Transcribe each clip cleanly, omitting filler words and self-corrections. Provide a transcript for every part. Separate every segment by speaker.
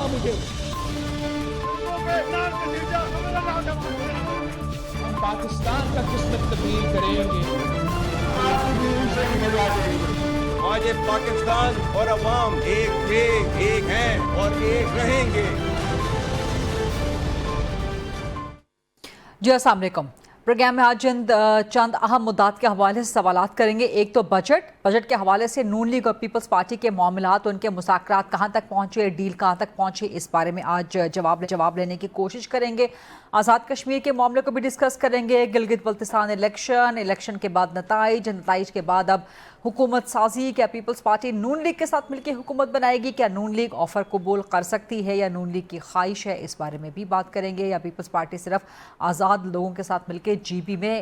Speaker 1: مجھے. ہم پاکستان کا قسمت تبدیل کریں گے.
Speaker 2: آج پاکستان اور عوام ایک تھے، ایک ہیں اور ایک رہیں گے.
Speaker 3: جی السلام علیکم. پروگرام میں آج چند اہم مدعات کے حوالے سے سوالات کریں گے. ایک تو بجٹ کے حوالے سے نون لیگ اور پیپلز پارٹی کے معاملات، ان کے مذاکرات کہاں تک پہنچے، ڈیل کہاں تک پہنچی، اس بارے میں آج جواب لینے کی کوشش کریں گے. آزاد کشمیر کے معاملے کو بھی ڈسکس کریں گے. گلگت بلتستان الیکشن کے بعد نتائج کے بعد اب حکومت سازی. کیا پیپلز پارٹی نون لیگ کے ساتھ مل کے حکومت بنائے گی؟ کیا نون لیگ آفر قبول کر سکتی ہے یا نون لیگ کی خواہش ہے؟ اس بارے میں بھی بات کریں گے. یا پیپلز پارٹی صرف آزاد لوگوں کے ساتھ مل کے جی پی میں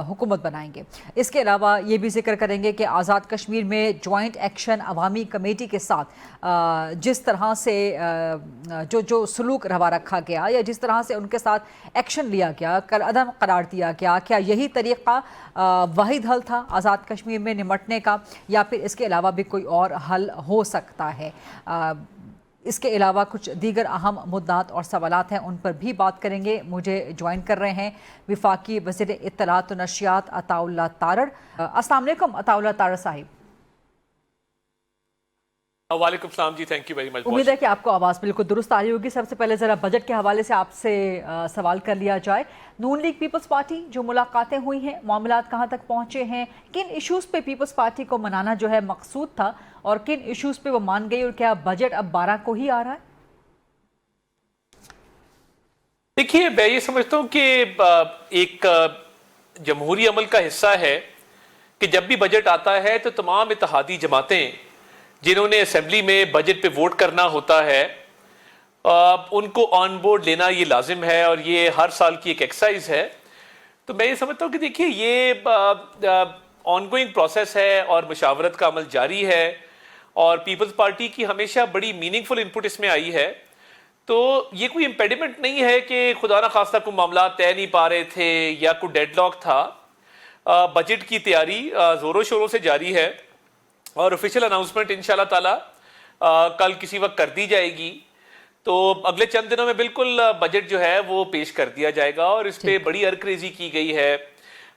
Speaker 3: حکومت بنائیں گے؟ اس کے علاوہ یہ بھی ذکر کریں گے کہ آزاد کشمیر میں جوائنٹ ایکشن عوامی کمیٹی کے ساتھ جس طرح سے جو سلوک روا رکھا گیا یا جس طرح سے ان کے ساتھ ایکشن لیا گیا، عدم قرار دیا گیا، کیا یہی طریقہ واحد حل تھا آزاد کشمیر میں نمٹنے کا یا پھر اس کے علاوہ بھی کوئی اور حل ہو سکتا ہے؟ اس کے علاوہ کچھ دیگر اہم مدعات اور سوالات ہیں، ان پر بھی بات کریں گے. مجھے جوائن کر رہے ہیں وفاقی وزیر اطلاعات و نشریات عطاء اللہ تارڑ. السلام علیکم عطاء اللہ تارڑ صاحب.
Speaker 4: وعلیکم السلام جی، تھینک یو ویری مچ.
Speaker 3: امید ہے کہ آپ کو آواز بالکل درست آ رہی ہوگی. سب سے پہلے ذرا بجٹ کے حوالے سے آپ سے سوال کر لیا جائے. نون لیگ پیپلز پارٹی جو ملاقاتیں ہوئی ہیں، معاملات کہاں تک پہنچے ہیں؟ کن ایشوز پہ پیپلز پارٹی کو منانا جو ہے مقصود تھا اور کن ایشوز پہ وہ مان گئی، اور کیا بجٹ اب 12 کو ہی آ رہا ہے؟
Speaker 4: دیکھیے، میں یہ سمجھتا ہوں کہ ایک جمہوری عمل کا حصہ ہے کہ جب بھی بجٹ آتا ہے تو تمام اتحادی جماعتیں جنہوں نے اسمبلی میں بجٹ پہ ووٹ کرنا ہوتا ہے ان کو آن بورڈ لینا یہ لازم ہے، اور یہ ہر سال کی ایک ایکسرسائز ہے. تو میں یہ سمجھتا ہوں کہ دیکھیے یہ آن گوئنگ پروسیس ہے اور مشاورت کا عمل جاری ہے، اور پیپلز پارٹی کی ہمیشہ بڑی میننگ فل انپٹ اس میں آئی ہے. تو یہ کوئی امپیڈیمنٹ نہیں ہے کہ خدا نہ خواستہ کوئی معاملات طے نہیں پا رہے تھے یا کوئی ڈیڈ لاک تھا. بجٹ کی تیاری زوروں شوروں سے جاری ہے اور آفیشیل اناؤنسمنٹ انشاءاللہ تعالی کل کسی وقت کر دی جائے گی. تو اگلے چند دنوں میں بالکل بجٹ جو ہے وہ پیش کر دیا جائے گا، اور اس پہ بڑی ارکریزی کی گئی ہے.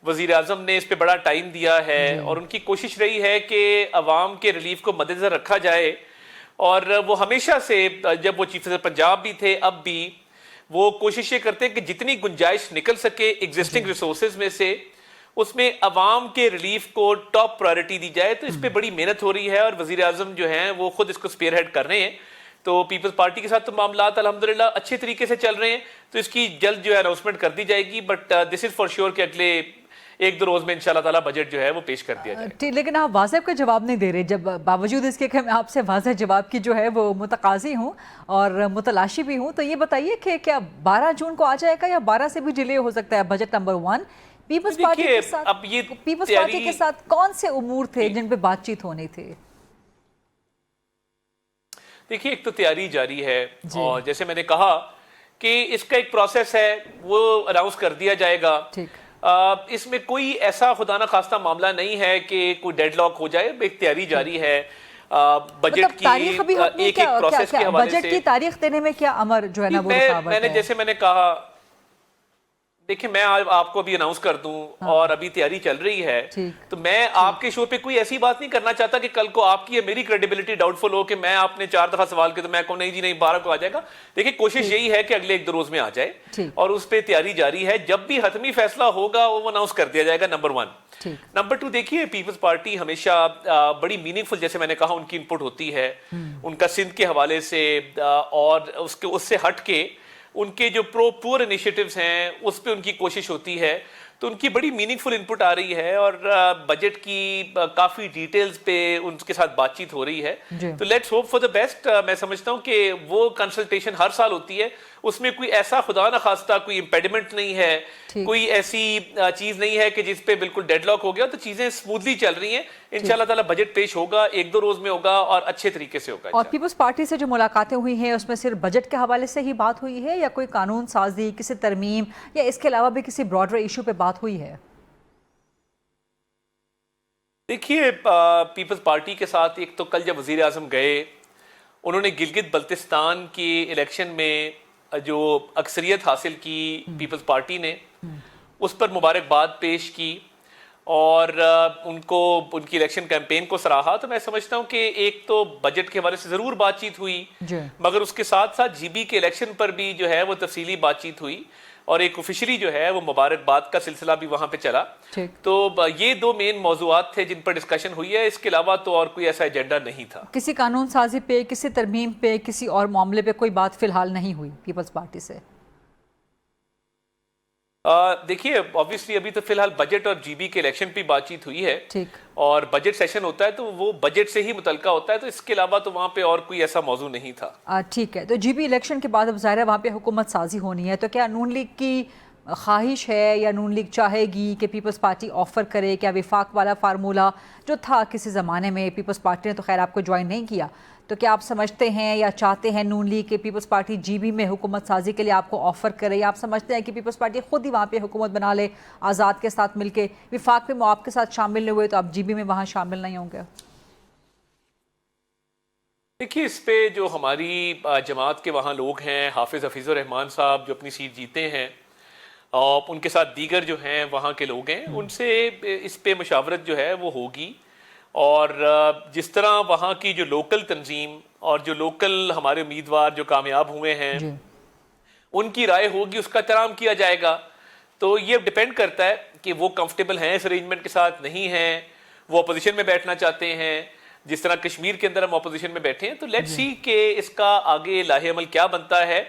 Speaker 4: وزیر اعظم نے اس پہ بڑا ٹائم دیا ہے اور ان کی کوشش رہی ہے کہ عوام کے ریلیف کو مد نظر رکھا جائے. اور وہ ہمیشہ سے جب وہ چیف منسٹر پنجاب بھی تھے اب بھی وہ کوشش یہ کرتے ہیں کہ جتنی گنجائش نکل سکے ایگزسٹنگ ریسورسز میں سے اس میں عوام کے ریلیف کو ٹاپ پرائرٹی دی جائے. تو اس پہ بڑی محنت ہو رہی ہے اور وزیر اعظم جو ہیں وہ خود اس کو سپیئر ہیڈ کر رہے ہیں. تو پیپلز پارٹی کے ساتھ تو معاملات الحمدللہ اچھے طریقے سے چل رہے ہیں. تو اس کی جلد جو ہے اناؤنسمنٹ کر دی جائے گی، but this is for sure کہ اگلے ایک دو روز میں انشاءاللہ تعالی بجٹ جو ہے وہ پیش کر دیا جائے.
Speaker 3: لیکن آپ واضح کا جواب نہیں دے رہے، جب باوجود اس کے کہ میں آپ سے واضح جواب کی جو ہے وہ متقاضی ہوں اور متلاشی بھی ہوں. تو یہ بتائیے کہ کیا 12 جون کو آ جائے گا یا 12 سے بھی ڈیلے ہو سکتا ہے بجٹ نمبر 1؟ پیپلز پارٹی کے ساتھ کون سے امور تھے جن پہ بات چیت ہونی تھی؟
Speaker 4: دیکھیے، ایک تو تیاری جاری ہے اور جیسے میں نے کہا کہ اس کا ایک پروسیس ہے، وہ اناؤنس کر دیا جائے گا. اس میں کوئی ایسا خدا نہ خواستہ معاملہ نہیں ہے کہ کوئی ڈیڈ لاک ہو جائے. ایک تیاری جاری ہے بجٹ کی ایک پروسیس کے حوالے سے.
Speaker 3: بجٹ کی تاریخ دینے میں کیا امر جو ہے نا وہ رکاوٹ ہے؟
Speaker 4: جیسے میں نے کہا، دیکھیں میں آپ کو ابھی اناؤنس کر دوں اور ابھی تیاری چل رہی ہے، تو میں آپ کے شو پہ کوئی ایسی بات نہیں کرنا چاہتا کہ کل کو آپ کی میری کریڈیبلٹی ڈاؤٹ فل ہو کہ میں آپ نے 4 دفعہ سوال کیا تو میں کہوں نہیں جی نہیں 12 کو آ جائے گا. دیکھیں کوشش یہی ہے کہ اگلے ایک دو روز میں آ جائے اور اس پہ تیاری جاری ہے. جب بھی حتمی فیصلہ ہوگا وہ اناؤنس کر دیا جائے گا. نمبر 1. نمبر 2، دیکھیے پیپلز پارٹی ہمیشہ بڑی میننگ فل، جیسے میں نے کہا، ان کی انپٹ ہوتی ہے ان کا سندھ کے حوالے سے، اور اس سے ہٹ کے ان کے جو پور انیشیٹیوز ہیں اس پہ ان کی کوشش ہوتی ہے. تو ان کی بڑی میننگ فل انپٹ آ رہی ہے اور بجٹ کی کافی ڈیٹیلز پہ ان کے ساتھ بات چیت ہو رہی ہے. تو let's hope for the best. میں سمجھتا ہوں کہ وہ کنسلٹیشن ہر سال ہوتی ہے، اس میں کوئی ایسا خدا نہ خواستہ کوئی امپیڈیمنٹ نہیں ہے، کوئی ایسی چیز نہیں ہے کہ جس پہ بالکل ڈیڈ لاک ہو گیا. تو چیزیں اسموتھلی چل رہی ہیں. انشاءاللہ تعالی بجٹ پیش ہوگا، ایک دو روز میں ہوگا اور اچھے طریقے سے ہوگا.
Speaker 3: اور پیپلز پارٹی سے جو ملاقاتیں ہوئی ہیں اس میں صرف بجٹ کے حوالے سے ہی بات ہوئی ہے یا کوئی قانون سازی، کسی ترمیم یا اس کے علاوہ بھی کسی براڈر ایشو پہ بات ہوئی ہے؟
Speaker 4: دیکھیے پیپلز پارٹی کے ساتھ ایک تو کل جب وزیر اعظم گئے انہوں نے گلگت بلتستان کی الیکشن میں جو اکثریت حاصل کی پیپلز پارٹی نے، اس پر مبارکباد پیش کی اور ان کی الیکشن کیمپین کو سراہا. تو میں سمجھتا ہوں کہ ایک تو بجٹ کے حوالے سے ضرور بات چیت ہوئی، مگر اس کے ساتھ ساتھ جی بی کے الیکشن پر بھی جو ہے وہ تفصیلی بات چیت ہوئی اور ایک آفیشلی جو ہے وہ مبارکباد کا سلسلہ بھی وہاں پہ چلا. تو یہ دو مین موضوعات تھے جن پر ڈسکشن ہوئی ہے. اس کے علاوہ تو اور کوئی ایسا ایجنڈا نہیں تھا.
Speaker 3: کسی قانون سازی پہ، کسی ترمیم پہ، کسی اور معاملے پہ کوئی بات فی الحال نہیں ہوئی پیپلز پارٹی سے؟
Speaker 4: دیکھیے obviously ابھی تو فی الحال بجٹ اور جی بی کے الیکشن پہ بات چیت ہوئی ہے، اور بجٹ سیشن ہوتا ہے تو وہ بجٹ سے ہی متعلقہ ہوتا ہے، تو اس کے علاوہ تو وہاں پہ اور کوئی ایسا موضوع نہیں تھا.
Speaker 3: ٹھیک ہے. تو جی بی الیکشن کے بعد اب ظاہر ہے وہاں پہ حکومت سازی ہونی ہے، تو کیا نون لیگ کی خواہش ہے یا نون لیگ چاہے گی کہ پیپلز پارٹی آفر کرے؟ کیا وفاق والا فارمولہ جو تھا کسی زمانے میں، پیپلز پارٹی نے تو خیر آپ کو جوائن نہیں کیا، تو کیا آپ سمجھتے ہیں یا چاہتے ہیں نون لیگ کہ پیپلز پارٹی جی بی میں حکومت سازی کے لیے آپ کو آفر کرے، یا آپ سمجھتے ہیں کہ پیپلز پارٹی خود ہی وہاں پہ حکومت بنا لے آزاد کے ساتھ مل کے؟ وفاق میں آپ کے ساتھ شامل نہیں ہوئے تو آپ جی بی میں وہاں شامل نہیں ہوں گے؟
Speaker 4: دیکھیے اس پہ جو ہماری جماعت کے وہاں لوگ ہیں، حافظ حفیظ الرحمان صاحب جو اپنی سیٹ جیتے ہیں، اور ان کے ساتھ دیگر جو ہیں وہاں کے لوگ ہیں، ان سے اس پہ مشاورت جو ہے وہ ہوگی. اور جس طرح وہاں کی جو لوکل تنظیم اور جو لوکل ہمارے امیدوار جو کامیاب ہوئے ہیں ان کی رائے ہوگی، اس کا احترام کیا جائے گا. تو یہ ڈیپینڈ کرتا ہے کہ وہ کمفرٹیبل ہیں اس ارینجمنٹ کے ساتھ، نہیں ہیں، وہ اپوزیشن میں بیٹھنا چاہتے ہیں، جس طرح کشمیر کے اندر ہم اپوزیشن میں بیٹھے ہیں. تو لیٹس سی کہ اس کا آگے لاہے عمل کیا بنتا ہے.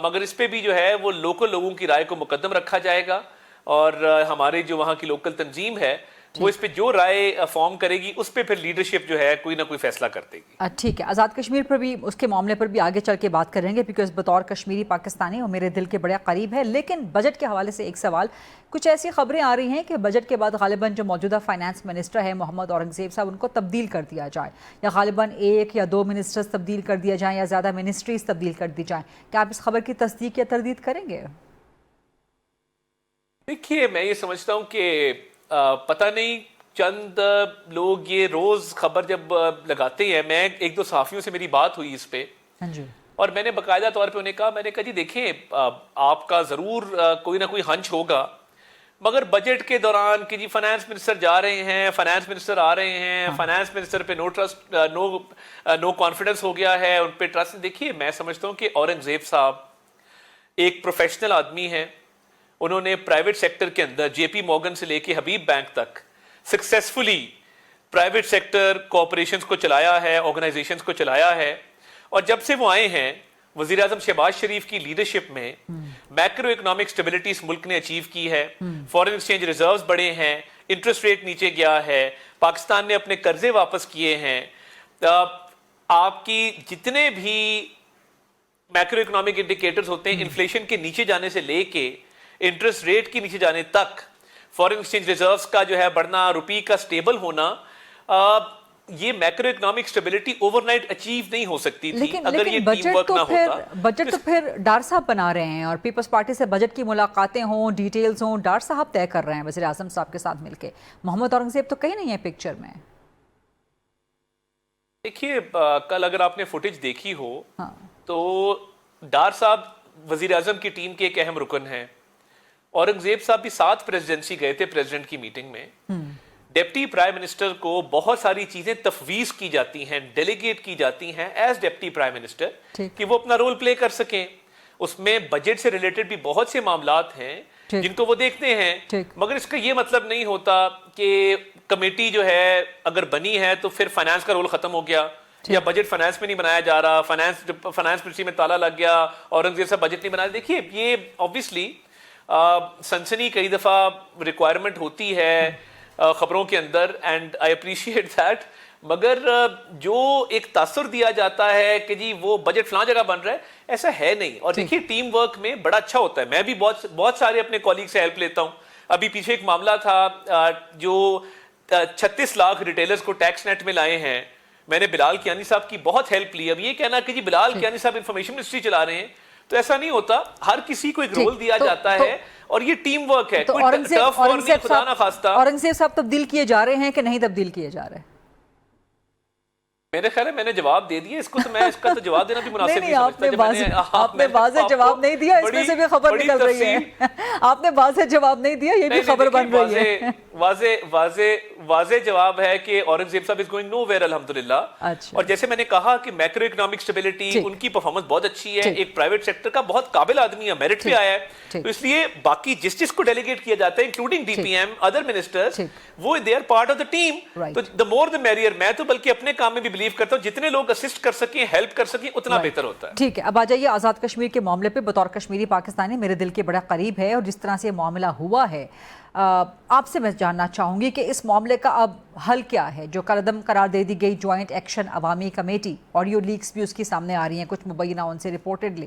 Speaker 4: مگر اس پہ بھی جو ہے وہ لوکل لوگوں کی رائے کو مقدم رکھا جائے گا، اور ہمارے جو وہاں کی لوکل تنظیم ہے وہ اس پہ جو رائے فارم کرے گی اس پہ پھر لیڈرشپ جو ہے کوئی نہ کوئی فیصلہ کر دے گی.
Speaker 3: ٹھیک ہے. آزاد کشمیر پر بھی، اس کے معاملے پر بھی آگے چل کے بات کریں گے، بیکاز بطور کشمیری پاکستانی وہ میرے دل کے بڑے قریب ہے. لیکن بجٹ کے حوالے سے ایک سوال، کچھ ایسی خبریں آ رہی ہیں کہ بجٹ کے بعد غالباً جو موجودہ فائنانس منسٹر ہے محمد اورنگزیب صاحب، ان کو تبدیل کر دیا جائے، یا غالباً 1 یا 2 منسٹرز تبدیل کر دیا جائیں، یا زیادہ منسٹریز تبدیل کر دی جائیں. کیا آپ اس خبر کی تصدیق یا تردید کریں گے؟
Speaker 4: دیکھیے میں یہ سمجھتا ہوں کہ پتہ نہیں، چند لوگ یہ روز خبر جب لگاتے ہیں، میں 1-2 صحافیوں سے میری بات ہوئی اس پہ، اور میں نے باقاعدہ طور پہ انہیں کہا، میں نے کہا جی دیکھیں آپ کا ضرور کوئی نہ کوئی ہنچ ہوگا، مگر بجٹ کے دوران کہ جی فائنانس منسٹر جا رہے ہیں، فائنانس منسٹر آ رہے ہیں، فائنانس منسٹر پہ نو کانفیڈنس ہو گیا ہے، ان پہ ٹرسٹ. دیکھیے میں سمجھتا ہوں کہ اورنگزیب صاحب ایک پروفیشنل آدمی ہیں. انہوں نے پرائیویٹ سیکٹر کے اندر جے پی مورگن سے لے کے حبیب بینک تک سکسیسفلی پرائیویٹ سیکٹر کوآپریشنز کو چلایا ہے، آرگنائزیشنز کو چلایا ہے. اور جب سے وہ آئے ہیں وزیر اعظم شہباز شریف کی لیڈرشپ میں میکرو اکنامک سٹیبلٹی اس ملک نے اچیو کی ہے، فارن ایکسچینج ریزروز بڑھے ہیں، انٹرسٹ ریٹ نیچے گیا ہے، پاکستان نے اپنے قرضے واپس کیے ہیں. آپ کی جتنے بھی میکرو اکنامک انڈیکیٹرز ہوتے ہیں، انفلیشن کے نیچے جانے سے لے کے انٹرسٹ ریٹ کے نیچے جانے تک، فارن ایکسچینج ریزروز کا جو ہے بڑھنا، روپی کا سٹیبل ہونا، یہ macro economic stability over night achieve نہیں ہو سکتی تھی اگر یہ ٹیم ورک نہ ہوتا.
Speaker 3: بجٹ تو پھر ڈار صاحب بنا رہے ہیں، اور پیپلز پارٹی سے بجٹ کی ملاقاتیں ہوں، ڈیٹیلز ہوں، ڈار صاحب طے کر رہے ہیں وزیر اعظم صاحب کے ساتھ مل کے. محمد اورنگزیب تو کہیں نہیں ہے پکچر میں.
Speaker 4: دیکھیے کل اگر آپ نے فوٹیج دیکھی ہو تو ڈار صاحب وزیر اعظم کی ٹیم کے ایک اہم رکن ہیں. اورنگزیب صاحب بھی ساتھ پریزیڈنسی گئے تھے پریزیڈنٹ کی میٹنگ میں. ڈپٹی پرائم منسٹر کو بہت ساری چیزیں تفویض کی جاتی ہیں، ڈیلیگیٹ کی جاتی ہیں ایز ڈپٹی پرائم منسٹر کہ وہ اپنا رول پلے کر سکیں. اس میں بجٹ سے ریلیٹڈ بھی بہت سے معاملات ہیں جن کو وہ دیکھتے ہیں، مگر اس کا یہ مطلب نہیں ہوتا کہ کمیٹی جو ہے اگر بنی ہے تو پھر فائنانس کا رول ختم ہو گیا، یا بجٹ فائنانس میں نہیں بنایا جا رہا، فائنانس منسٹری میں تالا لگ گیا، اورنگزیب صاحب بجٹ نہیں بنایا. دیکھیے یہ obviously سنسنی کئی دفعہ ریکوائرمنٹ ہوتی ہے خبروں کے اندر، اینڈ آئی اپریشیٹ دیٹ، مگر جو ایک تاثر دیا جاتا ہے کہ جی وہ بجٹ فلاں جگہ بن رہا ہے، ایسا ہے نہیں. اور دیکھیے ٹیم ورک میں بڑا اچھا ہوتا ہے. میں بھی بہت سارے اپنے کولیگ سے ہیلپ لیتا ہوں. ابھی پیچھے ایک معاملہ تھا جو 36 لاکھ ریٹیلرز کو ٹیکس نیٹ میں لائے ہیں، میں نے بلال کیانی صاحب کی بہت ہیلپ لی. اب یہ کہنا کہ جی بلال کیانی صاحب انفارمیشن منسٹری چلا رہے ہیں، تو ایسا نہیں ہوتا. ہر کسی کو ایک رول دیا جاتا ہے اور یہ ٹیم ورک ہے.
Speaker 3: اورنگزیب صاحب تبدیل کیے جا رہے ہیں کہ نہیں تبدیل کیے جا رہے ہیں؟
Speaker 4: میرے خیال ہے میں نے جواب دے دیا اس کو, تو میں اس کا تو جواب دینا بھی مناسب نہیں
Speaker 3: سمجھتا. آپ نے واضح جواب نہیں دیا, اس میں سے بھی خبر نکل رہی ہے. آپ نے واضح جواب نہیں دیا, یہ بھی خبر بن رہی ہے.
Speaker 4: واضح جواب ہے کہ اورنگزیب صاحب از گوئنگ نو ویئر الحمدللہ. اور جیسے میں نے کہا کہ میکرو اکنامک سٹیبلٹی ان کی پرفارمنس بہت اچھی ہے, ایک پرائیویٹ سیکٹر کا بہت قابل آدمی ہے, میرٹ پہ آیا ہے, تو اس لیے باقی جس کو ڈیلیگیٹ کیا جاتا ہے including D P M, other ministers, وہ they are part of the team. تو دا مور دا میریئر. میں تو بلکہ اپنے کام میں بھی بلیو کرتا ہوں جتنے لوگ اسسٹ کر سکیں, ہیلپ کر سکیں, اتنا بہتر ہوتا ہے.
Speaker 3: ٹھیک ہے, اب آ جائیے آزاد کشمیر کے معاملے پہ. بطور کشمیری پاکستانی میرے دل کے بڑا قریب ہے, اور جس طرح سے یہ معاملہ ہوا ہے, آپ سے میں جاننا چاہوں گی کہ اس معاملے کا اب حل کیا ہے. جو کالعدم قرار دے دی گئی جوائنٹ ایکشن عوامی کمیٹی, آڈیو لیکس بھی اس کی سامنے آ رہی ہیں, کچھ مبینہ ان سے ریپورٹڈلی,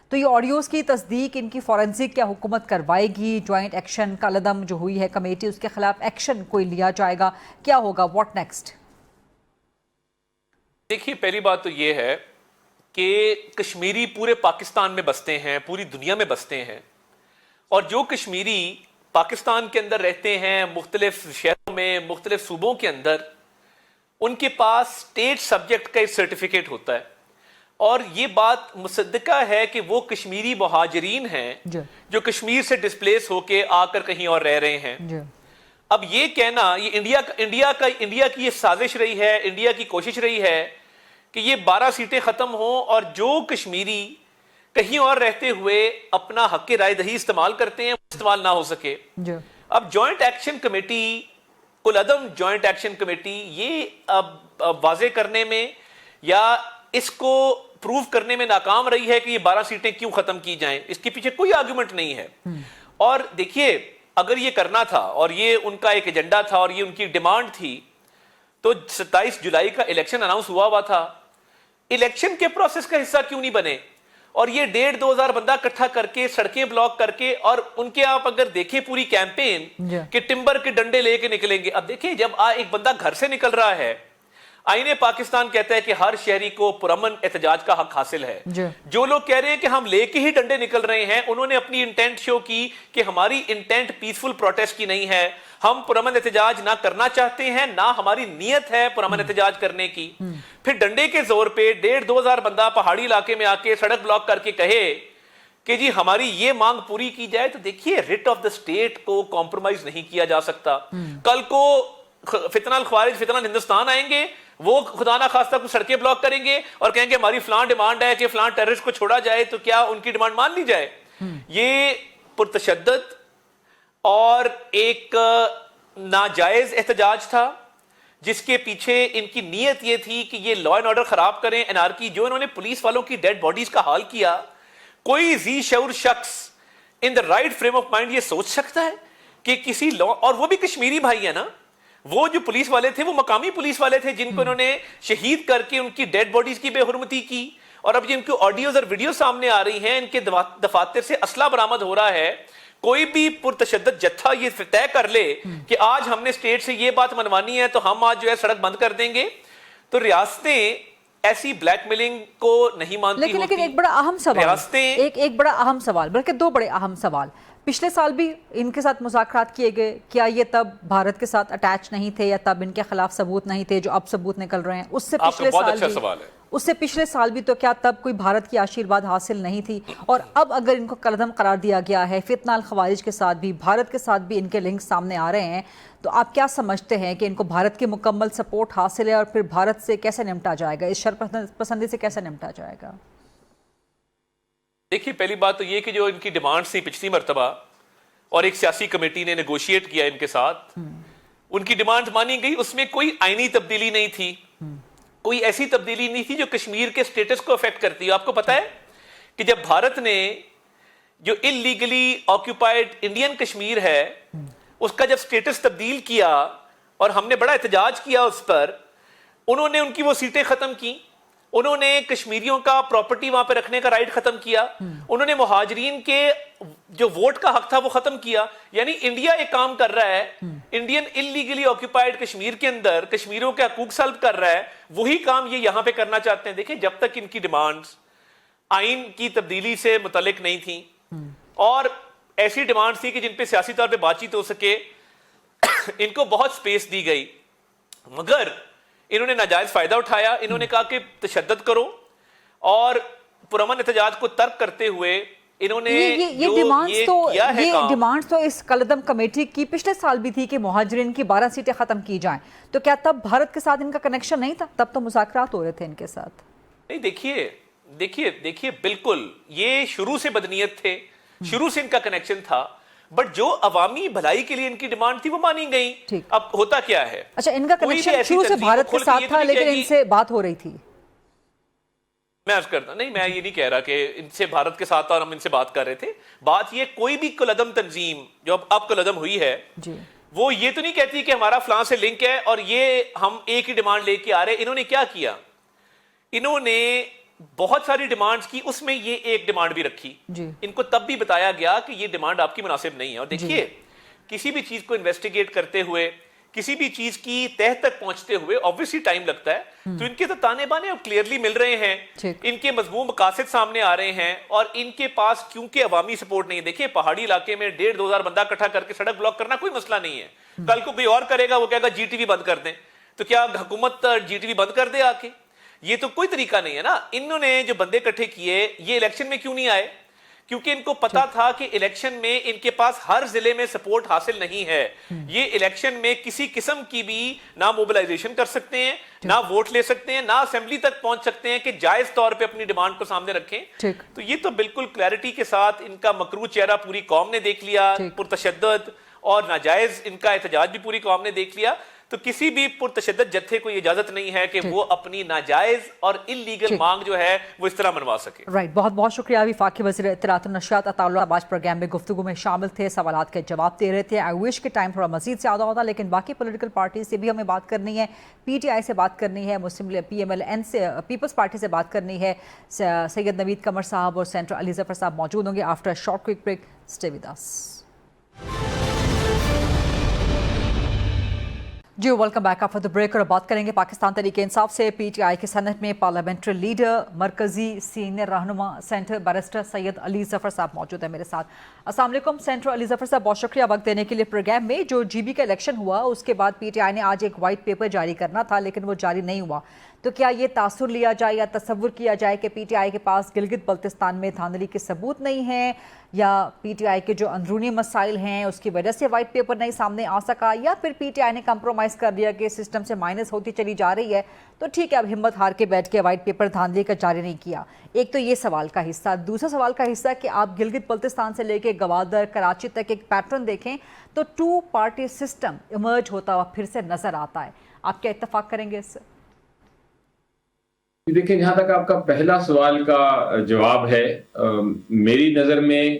Speaker 3: تو یہ آڈیوز کی تصدیق ان کی فورنسک کیا حکومت کروائے گی؟ جوائنٹ ایکشن کالعدم جو ہوئی ہے کمیٹی, اس کے خلاف ایکشن کوئی لیا جائے گا؟ کیا ہوگا, واٹ نیکسٹ؟
Speaker 4: دیکھیے, پہلی بات تو یہ ہے کہ کشمیری پورے پاکستان میں بستے ہیں, پوری دنیا میں بستے ہیں, اور جو کشمیری پاکستان کے اندر رہتے ہیں, مختلف شہروں میں, مختلف صوبوں کے اندر, ان کے پاس اسٹیٹ سبجیکٹ کا ایک سرٹیفکیٹ ہوتا ہے, اور یہ بات مصدقہ ہے کہ وہ کشمیری مہاجرین ہیں جو کشمیر سے ڈسپلیس ہو کے آ کر کہیں اور رہ رہے ہیں. اب یہ کہنا, یہ انڈیا کی یہ سازش رہی ہے, انڈیا کی کوشش رہی ہے کہ یہ 12 سیٹیں ختم ہوں, اور جو کشمیری کہیں اور رہتے ہوئے اپنا حق رائے دہی استعمال کرتے ہیں استعمال نہ ہو سکے. اب جوائنٹ ایکشن کمیٹی, کالعدم جوائنٹ ایکشن کمیٹی, یہ اب واضح کرنے میں یا اس کو پروف کرنے میں ناکام رہی ہے کہ یہ 12 سیٹیں کیوں ختم کی جائیں. اس کے پیچھے کوئی آرگومنٹ نہیں ہے. اور دیکھیے, اگر یہ کرنا تھا اور یہ ان کا ایک ایجنڈا تھا اور یہ ان کی ڈیمانڈ تھی, تو 27 جولائی کا الیکشن اناؤنس ہوا تھا. الیکشن کے پروسیس کا حصہ کیوں نہیں بنے؟ اور یہ 1,500-2,000 بندہ اکٹھا کر کے, سڑکیں بلاک کر کے, اور ان کے آپ اگر دیکھیں پوری کیمپین کہ ٹمبر کے ڈنڈے لے کے نکلیں گے. اب دیکھیں, جب ایک بندہ گھر سے نکل رہا ہے, آئین پاکستان کہتا ہے کہ ہر شہری کو پرامن احتجاج کا حق حاصل ہے. جو لوگ کہہ رہے ہیں کہ ہم لے کے ہی ڈنڈے نکل رہے ہیں, انہوں نے اپنی انٹینٹ شو کی کہ ہماری انٹینٹ پیسفل پروٹیسٹ کی نہیں ہے, ہم پرامن احتجاج نہ کرنا چاہتے ہیں, نہ ہماری نیت ہے پرامن احتجاج کرنے کی. پھر ڈنڈے کے زور پہ 1,500-2,000 بندہ پہاڑی علاقے میں آ کے سڑک بلاک کر کے کہے کہ جی ہماری یہ مانگ پوری کی جائے, تو دیکھیے ریٹ آف دا اسٹیٹ کو کمپرومائز نہیں کیا جا سکتا. کل کو فتنہ الخوارج, فتنہ ہندوستان آئیں گے, وہ خدا نہ خواستہ کو سڑکیں بلاک کریں گے اور کہیں گے ہماری فلاں ڈیمانڈ ہے کہ فلاں ٹیررسٹ کو چھوڑا جائے, تو کیا ان کی ڈیمانڈ مان لی جائے؟ یہ پرتشدد اور ایک ناجائز احتجاج تھا, جس کے پیچھے ان کی نیت یہ تھی کہ یہ لا اینڈ آرڈر خراب کریں, انارکی. جو انہوں نے پولیس والوں کی ڈیڈ باڈیز کا حال کیا, کوئی ذی شعور شخص in the right frame of mind یہ سوچ سکتا ہے کہ کسی لا, اور وہ بھی کشمیری بھائی ہیں نا, وہ جو پولیس والے تھے وہ مقامی پولیس والے تھے جن کو انہوں نے شہید کر کے ان کی ڈیڈ باڈیز کی بے حرمتی کی. اور اب جن کی آڈیوز اور ویڈیو سامنے آ رہی ہیں, ان کے دفاتر سے اسلحہ برآمد ہو رہا ہے. کوئی بھی پرتشدد جتھا یہ طے کر لے کہ آج ہم نے اسٹیٹ سے یہ بات منوانی ہے تو ہم آج جو ہے سڑک بند کر دیں گے, تو ریاستیں ایسی بلیک میلنگ کو نہیں مانتی.
Speaker 3: لیکن ایک بڑا اہم سوال, ایک بڑا اہم سوال, بلکہ 2 بڑے اہم سوال. پچھلے سال بھی ان کے ساتھ مذاکرات کیے گئے, کیا یہ تب بھارت کے ساتھ اٹیچ نہیں تھے, یا تب ان کے خلاف ثبوت نہیں تھے جو اب ثبوت نکل رہے ہیں؟ اس سے پچھلے سال بھی تو کیا تب کوئی بھارت کی آشیرواد حاصل نہیں تھی؟ اور اب اگر ان کو کالعدم قرار دیا گیا ہے, فتنہ الخوارج کے ساتھ بھی, بھارت کے ساتھ بھی ان کے لنک سامنے آ رہے ہیں, تو آپ کیا سمجھتے ہیں کہ ان کو بھارت کی مکمل سپورٹ حاصل ہے, اور پھر بھارت سے کیسے نمٹا جائے گا, اس شرپسندی سے کیسے نمٹا جائے گا؟
Speaker 4: دیکھیے, پہلی بات تو یہ کہ جو ان کی ڈیمانڈ تھی پچھلی مرتبہ, اور ایک سیاسی کمیٹی نے نیگوشیٹ کیا ان کے ساتھ, ان کی ڈیمانڈ مانی گئی. اس میں کوئی آئینی تبدیلی نہیں تھی, کوئی ایسی تبدیلی نہیں تھی جو کشمیر کے سٹیٹس کو افیکٹ کرتی ہے. آپ کو پتا ہے کہ جب بھارت نے جو انلیگلی آکوپائڈ انڈین کشمیر ہے, اس کا جب سٹیٹس تبدیل کیا اور ہم نے بڑا احتجاج کیا اس پر, انہوں نے ان کی وہ سیٹیں ختم کی, انہوں نے کشمیریوں کا پراپرٹی وہاں پہ رکھنے کا رائٹ ختم کیا, انہوں نے مہاجرین کے جو ووٹ کا حق تھا وہ ختم کیا. یعنی انڈیا ایک کام کر رہا ہے, انڈین انلیگلی آکوپائڈ کشمیر کے اندر کشمیریوں کے حقوق سلب کر رہا ہے, وہی کام یہ یہاں پہ کرنا چاہتے ہیں. دیکھیں, جب تک ان کی ڈیمانڈز آئین کی تبدیلی سے متعلق نہیں تھیں, اور ایسی ڈیمانڈز تھی کہ جن پہ سیاسی طور پہ بات چیت ہو سکے, ان کو بہت سپیس دی گئی. مگر انہوں نے ناجائز فائدہ اٹھایا. انہوں نے کہا کہ تشدد کرو اور پرامن احتجاج کو ترک کرتے ہوئے انہوں نے
Speaker 3: یہ ڈیمانڈز تو اس کالعدم کمیٹی کی پچھلے سال بھی تھی کہ مہاجرین کی 12 سیٹیں ختم کی جائیں. تو کیا تب بھارت کے ساتھ ان کا کنیکشن نہیں تھا؟ تب تو مذاکرات ہو رہے تھے ان کے ساتھ.
Speaker 4: نہیں, دیکھیے بالکل یہ شروع سے بدنیت تھے, شروع سے ان کا کنیکشن تھا, بٹ جو عوامی بھلائی کے لیے ان کی ڈیمانڈ تھی وہ مانی گئی. اب ہوتا کیا ہے,
Speaker 3: اچھا ان کا کنیکشن شروع سے بھارت کے ساتھ تھا لیکن ان سے بات ہو رہی تھی.
Speaker 4: میں عرض کرتا نہیں, میں یہ نہیں کہہ رہا کہ ان سے بھارت کے ساتھ اور ہم ان سے بات کر رہے تھے. بات یہ کوئی بھی کالعدم تنظیم جو اب کالعدم ہوئی ہے وہ یہ تو نہیں کہتی کہ ہمارا فلاں سے لنک ہے اور یہ ہم ایک ہی ڈیمانڈ لے کے آ رہے. انہوں نے کیا کیا, انہوں نے بہت ساری ڈیمانڈز کی, اس میں یہ ایک ڈیمانڈ بھی رکھی. ان کو تب بھی بتایا گیا کہ یہ ڈیمانڈ آپ کی مناسب نہیں ہے. اور دیکھیے کسی بھی چیز کو انویسٹیگیٹ کرتے ہوئے, کسی بھی چیز کی تہ تک پہنچتے ہوئے obviously ٹائم لگتا ہے. تو ان کے تو تانے بانے اب کلیئرلی مل رہے ہیں, ان کے مضمون مقاصد سامنے آ رہے ہیں اور ان کے پاس کیونکہ عوامی سپورٹ نہیں ہے. دیکھیے پہاڑی علاقے میں 1,500-2,000 بندہ اکٹھا کر کے سڑک بلاک کرنا کوئی مسئلہ نہیں ہے. کل کو کوئی اور کرے گا, وہ کہے گا جی ٹی وی بند کر دیں, تو کیا حکومت جی ٹی وی بند کر دے آ کے؟ یہ تو کوئی طریقہ نہیں ہے نا. انہوں نے جو بندے اکٹھے کیے یہ الیکشن میں کیوں نہیں آئے؟ کیونکہ ان کو پتا تھا کہ الیکشن میں ان کے پاس ہر ضلع میں سپورٹ حاصل نہیں ہے. یہ الیکشن میں کسی قسم کی بھی نہ موبلائزیشن کر سکتے ہیں, نہ ووٹ لے سکتے ہیں, نہ اسمبلی تک پہنچ سکتے ہیں کہ جائز طور پہ اپنی ڈیمانڈ کو سامنے رکھیں. تو یہ تو بالکل کلیئرٹی کے ساتھ ان کا مکروہ چہرہ پوری قوم نے دیکھ لیا, پرتشدد اور ناجائز ان کا احتجاج بھی پوری قوم نے دیکھ لیا. تو کسی بھی پرتشدد جتھے کو اجازت نہیں ہے کہ وہ اپنی ناجائز اور انلیگل مانگ جو ہے وہ اس طرح منوا سکے.
Speaker 3: رائٹ, بہت بہت شکریہ. وفاقی وزیر اطلاعات و نشریات عطا اللہ آج پروگرام میں گفتگو میں شامل تھے, سوالات کے جواب دے رہے تھے. آئی وش کہ ٹائم تھوڑا مزید زیادہ ہوتا, لیکن باقی پولیٹیکل پارٹی سے بھی ہمیں بات کرنی ہے, پی ٹی آئی سے بات کرنی ہے, مسلم پی ایم ایل این سے, پیپلز پارٹی سے بات کرنی ہے. سید نوید قمر صاحب اور سینٹر علی ظفر صاحب موجود ہوں گے. After short quick break, stay with us. جی welcome back after the break. اور بات کریں گے پاکستان تحریک انصاف سے. پی ٹی آئی کے سینٹ میں پارلیمنٹری لیڈر, مرکزی سینئر رہنما سینٹر بیرسٹر سید علی ظفر صاحب موجود ہیں میرے ساتھ. السلام علیکم سینٹر علی ظفر صاحب, بہت شکریہ وقت دینے کے لیے پروگرام میں. جو جی بی کا الیکشن ہوا اس کے بعد پی ٹی آئی نے آج ایک وائٹ پیپر جاری کرنا تھا لیکن وہ جاری نہیں ہوا. تو کیا یہ تاثر لیا جائے یا تصور کیا جائے کہ پی ٹی آئی کے پاس گلگت بلتستان میں دھاندلی کے ثبوت نہیں ہیں, یا پی ٹی آئی کے جو اندرونی مسائل ہیں اس کی وجہ سے وائٹ پیپر نہیں سامنے آ سکا, یا پھر پی ٹی آئی نے کمپرومائز کر دیا کہ سسٹم سے مائنس ہوتی چلی جا رہی ہے تو ٹھیک ہے اب ہمت ہار کے بیٹھ کے وائٹ پیپر دھاندلی کا جاری نہیں کیا؟ ایک تو یہ سوال کا حصہ. دوسرا سوال کا حصہ کہ آپ گلگت بلتستان سے لے کے گوادر, کراچی تک ایک پیٹرن دیکھیں تو 2 پارٹی سسٹم ایمرج ہوتا ہوا پھر سے نظر آتا ہے. آپ کیا اتفاق کریں گے اس سے؟
Speaker 5: دیکھیں, جہاں تک آپ کا پہلا سوال کا جواب ہے, میری نظر میں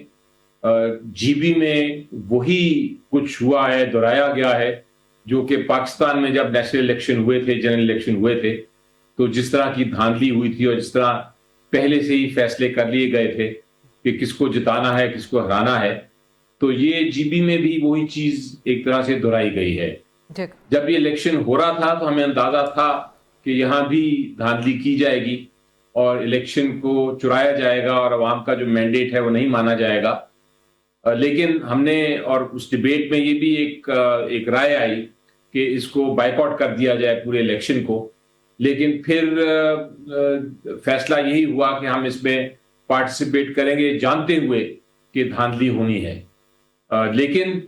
Speaker 5: جی بی میں وہی کچھ ہوا ہے, دہرایا گیا ہے جو کہ پاکستان میں جب نیشنل الیکشن ہوئے تھے, جنرل الیکشن ہوئے تھے, تو جس طرح کی دھاندلی ہوئی تھی اور جس طرح پہلے سے ہی فیصلے کر لیے گئے تھے کہ کس کو جتانا ہے کس کو ہرانا ہے, تو یہ جی بی میں بھی وہی چیز ایک طرح سے دہرائی گئی ہے. جب یہ الیکشن ہو رہا تھا تو ہمیں اندازہ تھا کہ یہاں بھی دھاندلی کی جائے گی اور الیکشن کو چرایا جائے گا اور عوام کا جو مینڈیٹ ہے وہ نہیں مانا جائے گا. لیکن ہم نے, اور اس ڈیبیٹ میں یہ بھی ایک رائے آئی کہ اس کو بائیکاٹ کر دیا جائے پورے الیکشن کو, لیکن پھر فیصلہ یہی ہوا کہ ہم اس میں پارٹیسپیٹ کریں گے جانتے ہوئے کہ دھاندلی ہونی ہے. لیکن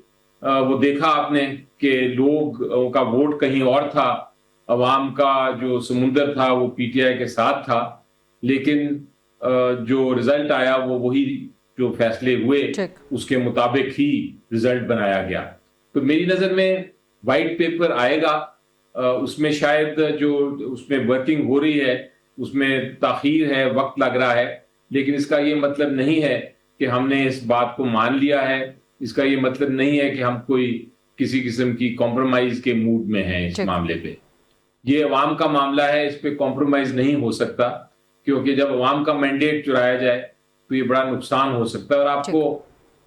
Speaker 5: وہ دیکھا آپ نے کہ لوگوں کا ووٹ کہیں اور تھا, عوام کا جو سمندر تھا وہ پی ٹی آئی کے ساتھ تھا, لیکن جو رزلٹ آیا وہ وہی جو فیصلے ہوئے اس کے مطابق ہی رزلٹ بنایا گیا. تو میری نظر میں وائٹ پیپر آئے گا, اس میں شاید جو اس میں ورکنگ ہو رہی ہے اس میں تاخیر ہے, وقت لگ رہا ہے, لیکن اس کا یہ مطلب نہیں ہے کہ ہم نے اس بات کو مان لیا ہے, اس کا یہ مطلب نہیں ہے کہ ہم کوئی کسی قسم کی کمپرومائز کے موڈ میں ہیں اس معاملے پہ. یہ عوام کا معاملہ ہے, اس پہ کمپرومائز نہیں ہو سکتا, کیونکہ جب عوام کا مینڈیٹ چرایا جائے تو یہ بڑا نقصان ہو سکتا ہے. اور آپ کو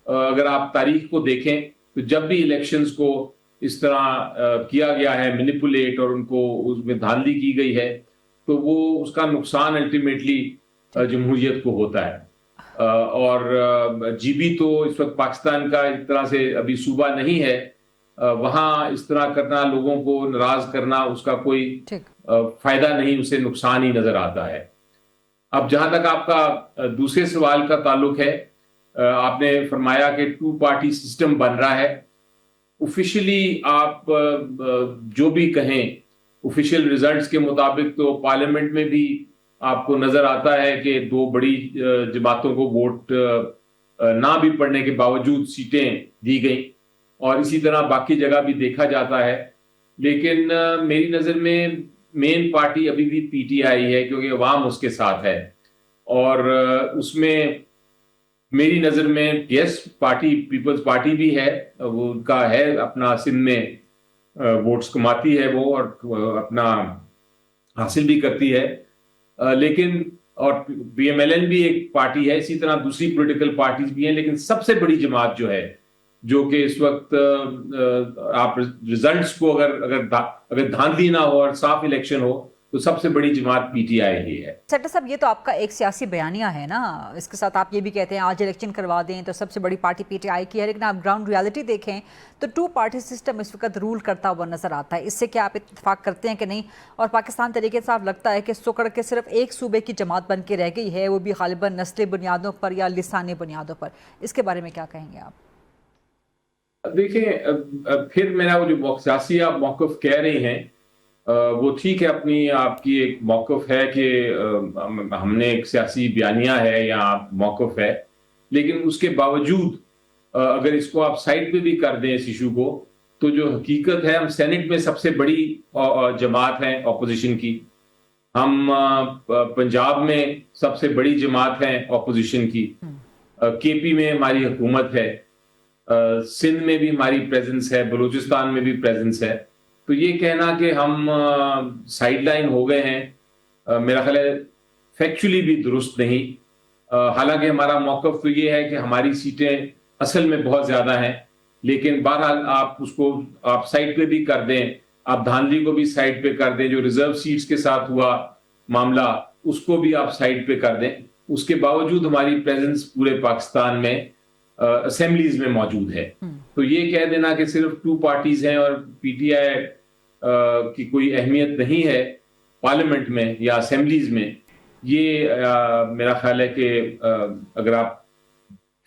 Speaker 5: اگر آپ تاریخ کو دیکھیں تو جب بھی الیکشنز کو اس طرح کیا گیا ہے مینیپولیٹ اور ان کو اس میں دھاندلی کی گئی ہے تو وہ اس کا نقصان الٹیمیٹلی جمہوریت کو ہوتا ہے. اور جی بی تو اس وقت پاکستان کا ایک طرح سے ابھی صوبہ نہیں ہے, وہاں اس طرح کرنا, لوگوں کو ناراض کرنا, اس کا کوئی فائدہ نہیں, اسے نقصان ہی نظر آتا ہے. اب جہاں تک آپ کا دوسرے سوال کا تعلق ہے, آپ نے فرمایا کہ 2 پارٹی سسٹم بن رہا ہے. آفیشلی آپ جو بھی کہیں, آفیشیل ریزلٹس کے مطابق تو پارلیمنٹ میں بھی آپ کو نظر آتا ہے کہ 2 بڑی جماعتوں کو ووٹ نہ بھی پڑنے کے باوجود سیٹیں دی گئیں, اور اسی طرح باقی جگہ بھی دیکھا جاتا ہے. لیکن میری نظر میں مین پارٹی ابھی بھی پی ٹی آئی ہے, کیونکہ عوام اس کے ساتھ ہے, اور اس میں میری نظر میں یس پارٹی, پیپلز پارٹی بھی ہے, وہ ان کا ہے اپنا سندھ میں ووٹس کماتی ہے وہ, اور اپنا حاصل بھی کرتی ہے, لیکن اور بی ایم ایل این بھی ایک پارٹی ہے, اسی طرح دوسری پولیٹیکل پارٹیز بھی ہیں. لیکن سب سے بڑی جماعت جو ہے, جو کہ اس وقت آپ ریزلٹس کو اگر دھاندلی نہ ہو اور صاف الیکشن ہو, تو سب سے بڑی جماعت پی ٹی آئی ہی ہے.
Speaker 3: سیٹر صاحب, یہ تو آپ کا ایک سیاسی بیانیہ ہے نا, اس کے ساتھ آپ یہ بھی کہتے ہیں آج الیکشن کروا دیں تو سب سے بڑی پارٹی پی ٹی آئی کی ہے, لیکن آپ گراؤنڈ ریالٹی دیکھیں تو 2 پارٹی سسٹم اس وقت رول کرتا ہوا نظر آتا ہے. اس سے کیا آپ اتفاق کرتے ہیں کہ نہیں, اور پاکستان طریقے سے آپ لگتا ہے کہ سکڑ کے صرف ایک صوبے کی جماعت بن کے رہ گئی ہے, وہ بھی غالباً نسلی بنیادوں پر یا لسانی بنیادوں پر؟ اس کے بارے میں کیا کہیں گے آپ؟
Speaker 5: دیکھیں, پھر میرا وہ جو سیاسی آپ موقف کہہ رہی ہیں وہ ٹھیک ہے, اپنی آپ کی ایک موقف ہے کہ ہم نے ایک سیاسی بیانیہ ہے یا موقف ہے, لیکن اس کے باوجود اگر اس کو آپ سائڈ پہ بھی کر دیں اس ایشو کو, تو جو حقیقت ہے, ہم سینٹ میں سب سے بڑی جماعت ہیں اپوزیشن کی, ہم پنجاب میں سب سے بڑی جماعت ہیں اپوزیشن کی, کے پی میں ہماری حکومت ہے, سندھ میں بھی ہماری پریزنس ہے, بلوچستان میں بھی پریزنس ہے. تو یہ کہنا کہ ہم سائیڈ لائن ہو گئے ہیں, میرا خیال ہے فیکچولی بھی درست نہیں. حالانکہ ہمارا موقف تو یہ ہے کہ ہماری سیٹیں اصل میں بہت زیادہ ہیں, لیکن بہرحال آپ اس کو آپ سائڈ پہ بھی کر دیں, آپ دھاندلی کو بھی سائڈ پہ کر دیں, جو ریزرو سیٹس کے ساتھ ہوا معاملہ اس کو بھی آپ سائڈ پہ کر دیں, اس کے باوجود ہماری پریزنس پورے پاکستان میں اسمبلیز میں موجود ہے. تو یہ کہہ دینا کہ صرف 2 پارٹیز ہیں اور پی ٹی آئی کی کوئی اہمیت نہیں ہے پارلیمنٹ میں یا اسمبلیز میں, یہ میرا خیال ہے کہ اگر آپ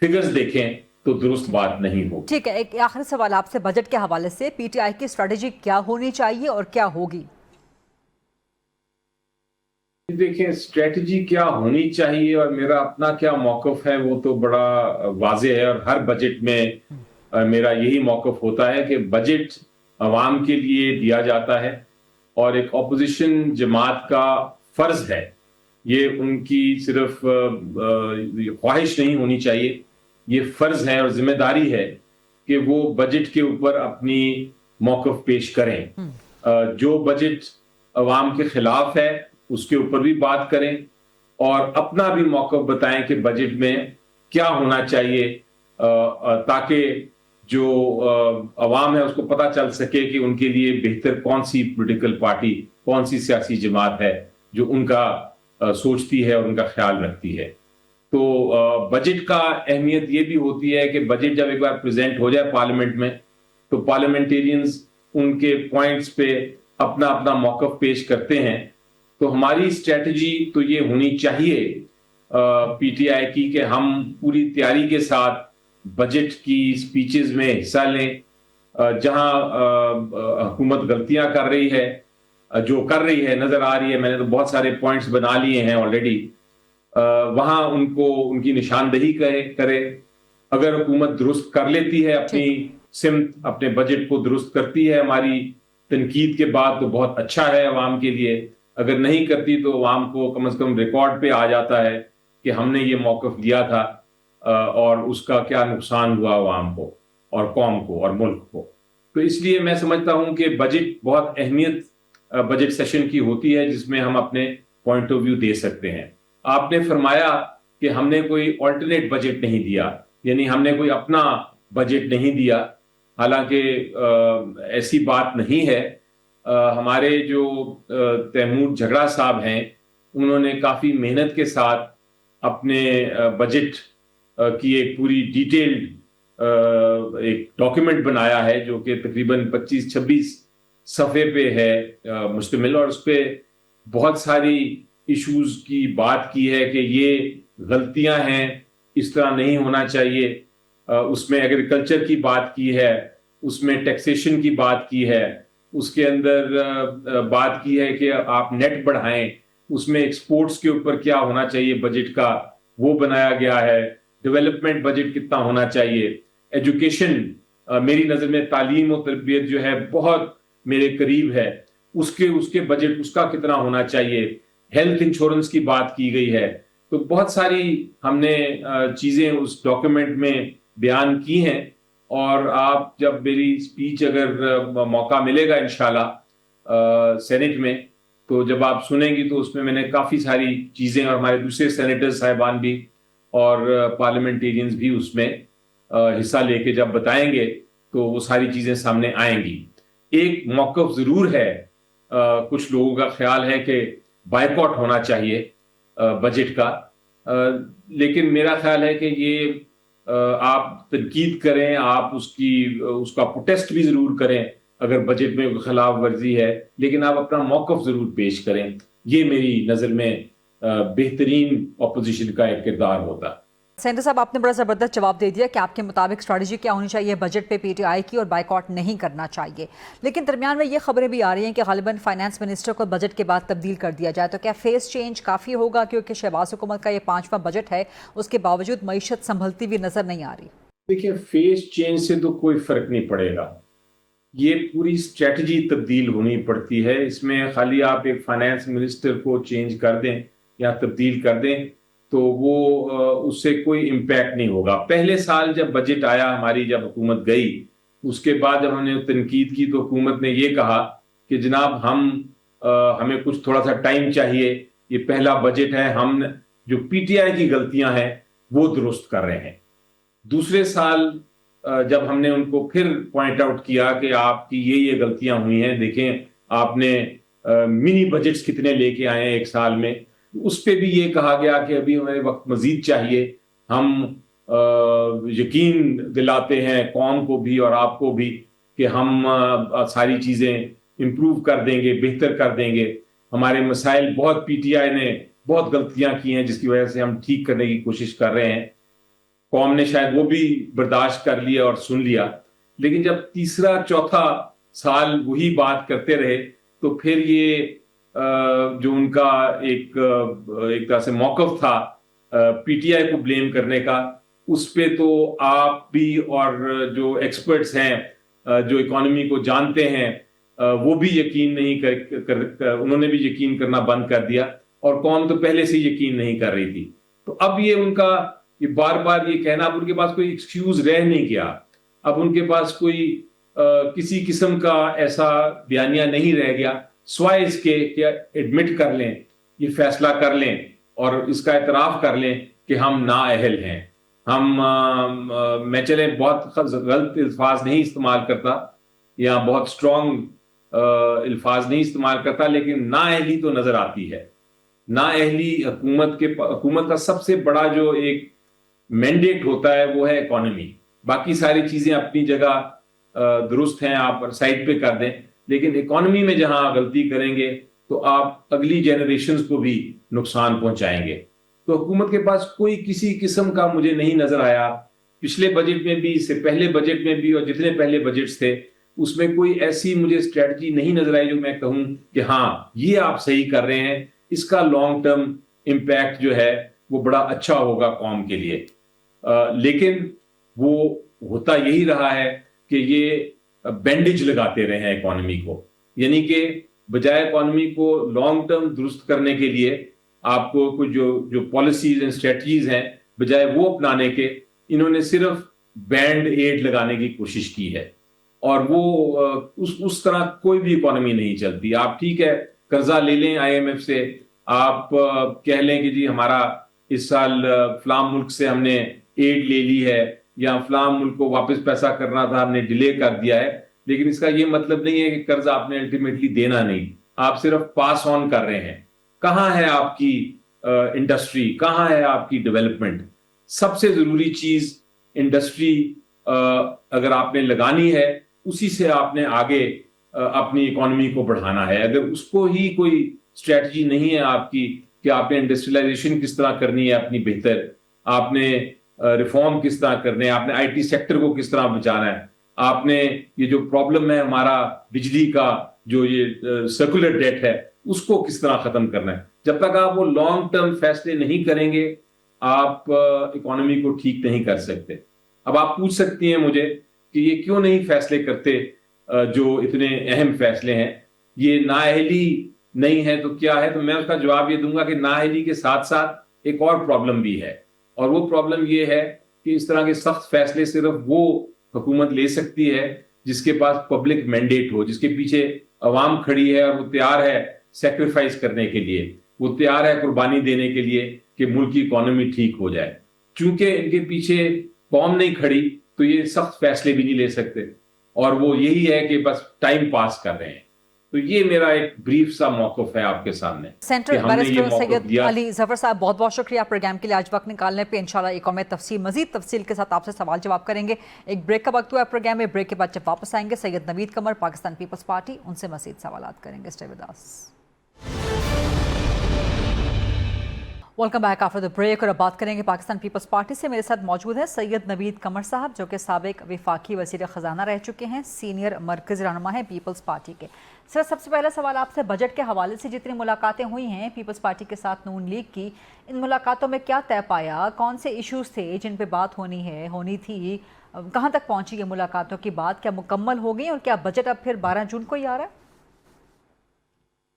Speaker 5: فگرز دیکھیں تو درست بات نہیں ہوگی.
Speaker 3: ٹھیک ہے, ایک آخری سوال آپ سے بجٹ کے حوالے سے, پی ٹی آئی کی اسٹریٹجی کیا ہونی چاہیے اور کیا ہوگی؟
Speaker 5: دیکھیں, اسٹریٹجی کیا ہونی چاہیے اور میرا اپنا کیا موقف ہے وہ تو بڑا واضح ہے, اور ہر بجٹ میں میرا یہی موقف ہوتا ہے کہ بجٹ عوام کے لیے دیا جاتا ہے, اور ایک اپوزیشن جماعت کا فرض ہے, یہ ان کی صرف خواہش نہیں ہونی چاہیے, یہ فرض ہے اور ذمہ داری ہے کہ وہ بجٹ کے اوپر اپنی موقف پیش کریں. جو بجٹ عوام کے خلاف ہے اس کے اوپر بھی بات کریں, اور اپنا بھی موقف بتائیں کہ بجٹ میں کیا ہونا چاہیے, تاکہ جو عوام ہے اس کو پتہ چل سکے کہ ان کے لیے بہتر کون سی پولیٹیکل پارٹی, کون سی سیاسی جماعت ہے جو ان کا سوچتی ہے اور ان کا خیال رکھتی ہے. تو بجٹ کا اہمیت یہ بھی ہوتی ہے کہ بجٹ جب ایک بار پریزنٹ ہو جائے پارلیمنٹ میں, تو پارلیمنٹیرینز ان کے پوائنٹس پہ اپنا اپنا موقف پیش کرتے ہیں. تو ہماری اسٹریٹجی تو یہ ہونی چاہیے پی ٹی آئی کی کہ ہم پوری تیاری کے ساتھ بجٹ کی سپیچز میں حصہ لیں, جہاں حکومت غلطیاں کر رہی ہے, جو کر رہی ہے نظر آ رہی ہے, میں نے تو بہت سارے پوائنٹس بنا لیے ہیں آلریڈی, وہاں ان کو ان کی نشاندہی کرے. اگر حکومت درست کر لیتی ہے اپنی سمت, اپنے بجٹ کو درست کرتی ہے ہماری تنقید کے بعد, تو بہت اچھا ہے عوام کے لیے. اگر نہیں کرتی تو عوام کو کم از کم ریکارڈ پہ آ جاتا ہے کہ ہم نے یہ موقف لیا تھا, اور اس کا کیا نقصان ہوا عوام کو اور قوم کو اور ملک کو. تو اس لیے میں سمجھتا ہوں کہ بجٹ بہت اہمیت بجٹ سیشن کی ہوتی ہے, جس میں ہم اپنے پوائنٹ آف ویو دے سکتے ہیں. آپ نے فرمایا کہ ہم نے کوئی آلٹرنیٹ بجٹ نہیں دیا, یعنی ہم نے کوئی اپنا بجٹ نہیں دیا, حالانکہ ایسی بات نہیں ہے. ہمارے جو تیمور جھگڑا صاحب ہیں, انہوں نے کافی محنت کے ساتھ اپنے بجٹ کی ایک پوری ڈیٹیلڈ ایک ڈاکیومنٹ بنایا ہے جو کہ تقریباً 25-26 صفحے پہ ہے مشتمل، اور اس پہ بہت ساری ایشوز کی بات کی ہے کہ یہ غلطیاں ہیں، اس طرح نہیں ہونا چاہیے. اس میں ایگریکلچر کی بات کی ہے، اس میں ٹیکسیشن کی بات کی ہے، اس کے اندر بات کی ہے کہ آپ نیٹ بڑھائیں، اس میں ایکسپورٹس کے اوپر کیا ہونا چاہیے بجٹ کا وہ بنایا گیا ہے، ڈیولپمنٹ بجٹ کتنا ہونا چاہیے، ایجوکیشن میری نظر میں تعلیم و تربیت جو ہے بہت میرے قریب ہے، اس کے بجٹ اس کا کتنا ہونا چاہیے، ہیلتھ انشورنس کی بات کی گئی ہے. تو بہت ساری ہم نے چیزیں اس ڈاکیومنٹ میں بیان کی ہیں، اور آپ جب میری اسپیچ اگر موقع ملے گا انشاءاللہ سینٹ میں تو جب آپ سنیں گی تو اس میں نے کافی ساری چیزیں، اور ہمارے دوسرے سینیٹر صاحبان بھی اور پارلیمنٹیرینز بھی اس میں حصہ لے کے جب بتائیں گے تو وہ ساری چیزیں سامنے آئیں گی. ایک موقف ضرور ہے، کچھ لوگوں کا خیال ہے کہ بائیکاٹ ہونا چاہیے بجٹ کا، لیکن میرا خیال ہے کہ یہ آپ تنقید کریں، آپ اس کا پروٹیسٹ بھی ضرور کریں اگر بجٹ میں خلاف ورزی ہے، لیکن آپ اپنا موقف ضرور پیش کریں. یہ میری نظر میں بہترین اپوزیشن کا ایک کردار ہوتا.
Speaker 3: سینٹر صاحب، آپ نے بڑا زبردست جواب دے دیا کہ آپ کے مطابق اسٹریٹجی کیا ہونی چاہیے بجٹ پہ پی ٹی آئی کی، اور بائیکاٹ نہیں کرنا چاہیے. لیکن درمیان میں یہ خبریں بھی آ رہی ہیں کہ غالباً فائنانس منسٹر کو بجٹ کے بعد تبدیل کر دیا جائے، تو کیا فیس چینج کافی ہوگا؟ کیونکہ شہباز حکومت کا یہ 5واں بجٹ ہے، اس کے باوجود معیشت سنبھلتی ہوئی نظر نہیں آ رہی.
Speaker 5: دیکھیں، فیس چینج سے تو کوئی فرق نہیں پڑے گا، یہ پوری اسٹریٹجی تبدیل ہونی پڑتی ہے. اس میں خالی آپ ایک فائنانس منسٹر کو چینج کر دیں یا تبدیل کر دیں تو وہ اس سے کوئی امپیکٹ نہیں ہوگا. پہلے سال جب بجٹ آیا ہماری، جب حکومت گئی، اس کے بعد جب ہم نے تنقید کی تو حکومت نے یہ کہا کہ جناب ہمیں کچھ تھوڑا سا ٹائم چاہیے، یہ پہلا بجٹ ہے، ہم جو پی ٹی آئی کی غلطیاں ہیں وہ درست کر رہے ہیں. دوسرے سال جب ہم نے ان کو پھر پوائنٹ آؤٹ کیا کہ آپ کی یہ غلطیاں ہوئی ہیں، دیکھیں آپ نے منی بجٹس کتنے لے کے آئے ہیں ایک سال میں، اس پہ بھی یہ کہا گیا کہ ابھی ہمیں وقت مزید چاہیے. ہم یقین دلاتے ہیں قوم کو بھی اور آپ کو بھی کہ ہم ساری چیزیں امپروو کر دیں گے، بہتر کر دیں گے. ہمارے مسائل بہت پی ٹی آئی نے بہت غلطیاں کی ہیں جس کی وجہ سے ہم ٹھیک کرنے کی کوشش کر رہے ہیں. قوم نے شاید وہ بھی برداشت کر لیا اور سن لیا. لیکن جب تیسرا چوتھا سال وہی بات کرتے رہے تو پھر یہ جو ان کا ایک طرح سے موقف تھا پی ٹی آئی کو بلیم کرنے کا، اس پہ تو آپ بھی اور جو ایکسپرٹس ہیں جو اکانومی کو جانتے ہیں وہ بھی یقین نہیں انہوں نے بھی یقین کرنا بند کر دیا، اور قوم تو پہلے سے یقین نہیں کر رہی تھی. تو اب یہ ان کا یہ بار بار یہ کہنا، اب ان کے پاس کوئی ایکسکیوز رہ نہیں گیا. اب ان کے پاس کوئی کسی قسم کا ایسا بیانیہ نہیں رہ گیا سوائے اس کے کہ ایڈمٹ کر لیں، یہ فیصلہ کر لیں اور اس کا اعتراف کر لیں کہ ہم نااہل ہیں. میں چلیں بہت غلط الفاظ نہیں استعمال کرتا یا بہت اسٹرانگ الفاظ نہیں استعمال کرتا، لیکن نااہلی تو نظر آتی ہے. نااہلی حکومت کا سب سے بڑا جو ایک مینڈیٹ ہوتا ہے وہ ہے اکانومی. باقی ساری چیزیں اپنی جگہ درست ہیں، آپ سائڈ پہ کر دیں، لیکن اکانومی میں جہاں غلطی کریں گے تو آپ اگلی جنریشنز کو بھی نقصان پہنچائیں گے. تو حکومت کے پاس کوئی کسی قسم کا مجھے نہیں نظر آیا، پچھلے بجٹ میں بھی، اس سے پہلے بجٹ میں بھی، اور جتنے پہلے بجٹس تھے اس میں کوئی ایسی مجھے اسٹریٹجی نہیں نظر آئی جو میں کہوں کہ ہاں یہ آپ صحیح کر رہے ہیں، اس کا لانگ ٹرم امپیکٹ جو ہے وہ بڑا اچھا ہوگا قوم کے لیے. لیکن وہ ہوتا یہی رہا ہے کہ یہ بینڈیج لگاتے رہے ہیں اکانومی کو، یعنی کہ بجائے اکانومی کو لانگ ٹرم درست کرنے کے لیے آپ کو کچھ جو پالیسیز اینڈ اسٹریٹجیز ہیں، بجائے وہ اپنانے کے انہوں نے صرف بینڈ ایڈ لگانے کی کوشش کی ہے. اور وہ اس طرح کوئی بھی اکانومی نہیں چلتی. آپ ٹھیک ہے قرضہ لے لیں آئی ایم ایف سے، آپ کہہ لیں کہ جی ہمارا اس سال فلاں ملک سے ہم نے ایڈ لے لی ہے یا فلاں ملک کو واپس پیسہ کرنا تھا ہم نے ڈیلے کر دیا ہے، لیکن اس کا یہ مطلب نہیں ہے کہ قرض آپ نے الٹیمیٹلی دینا نہیں، آپ صرف پاس آن کر رہے ہیں. کہاں ہے آپ کی انڈسٹری، کہاں ہے آپ کی ڈیولپمنٹ؟ سب سے ضروری چیز انڈسٹری اگر آپ نے لگانی ہے اسی سے آپ نے آگے اپنی اکانومی کو بڑھانا ہے. اگر اس کو ہی کوئی اسٹریٹجی نہیں ہے آپ کی کہ آپ نے انڈسٹریلائزیشن کس طرح کرنی ہے اپنی بہتر, آپ نے ریفارم کس طرح کرنے ہیں, آپ نے آئی ٹی سیکٹر کو کس طرح بچانا ہے, آپ نے یہ جو پرابلم ہے ہمارا بجلی کا جو یہ سرکولر ڈیٹ ہے اس کو کس طرح ختم کرنا ہے, جب تک آپ وہ لانگ ٹرم فیصلے نہیں کریں گے آپ اکانومی کو ٹھیک نہیں کر سکتے. اب آپ پوچھ سکتی ہیں مجھے کہ یہ کیوں نہیں فیصلے کرتے جو اتنے اہم فیصلے ہیں, یہ نااہلی نہیں ہے تو کیا ہے؟ تو میں اس کا جواب یہ دوں گا کہ نااہلی کے ساتھ ساتھ ایک اور پرابلم بھی ہے, اور وہ پرابلم یہ ہے کہ اس طرح کے سخت فیصلے صرف وہ حکومت لے سکتی ہے جس کے پاس پبلک مینڈیٹ ہو, جس کے پیچھے عوام کھڑی ہے اور وہ تیار ہے سیکریفائس کرنے کے لیے, وہ تیار ہے قربانی دینے کے لیے کہ ملک کی اکانومی ٹھیک ہو جائے. چونکہ ان کے پیچھے قوم نہیں کھڑی تو یہ سخت فیصلے بھی نہیں لے سکتے, اور وہ یہی ہے کہ بس ٹائم پاس کر رہے ہیں. تو یہ میرا ایک بریف سا موقف ہے آپ کے سامنے.
Speaker 3: سینٹرل بیرسٹر سید علی ظفر صاحب بہت بہت شکریہ پروگرام کے لیے آج وقت نکالنے پہ. انشاءاللہ ایک اور میں مزید تفصیل کے ساتھ آپ سے سوال جواب کریں گے. ایک بریک کا وقت ہوا ہے پروگرام میں, بریک کے بعد جب واپس آئیں گے سید نوید قمر پاکستان پیپلز پارٹی, ان سے مزید سوالات کریں گے. Stay with us. Welcome back after the break, اور اب بات کریں گے پاکستان پیپلز پارٹی سے. میرے ساتھ موجود ہیں سید نوید قمر صاحب جو کہ سابق وفاقی وزیر خزانہ رہ چکے ہیں, سینئر مرکزی رہنما ہیں پیپلز پارٹی کے. سر, سب سے پہلا سوال آپ سے, بجٹ کے حوالے سے جتنی ملاقاتیں ہوئی ہیں پیپلز پارٹی کے ساتھ نون لیگ کی, ان ملاقاتوں میں کیا طے پایا؟ کون سے ایشوز تھے جن پہ بات ہونی تھی؟ کہاں تک پہنچی یہ ملاقاتوں کی بات؟ کیا مکمل ہو گئی, اور کیا بجٹ اب پھر 12 جون کو ہی آ رہا ہے؟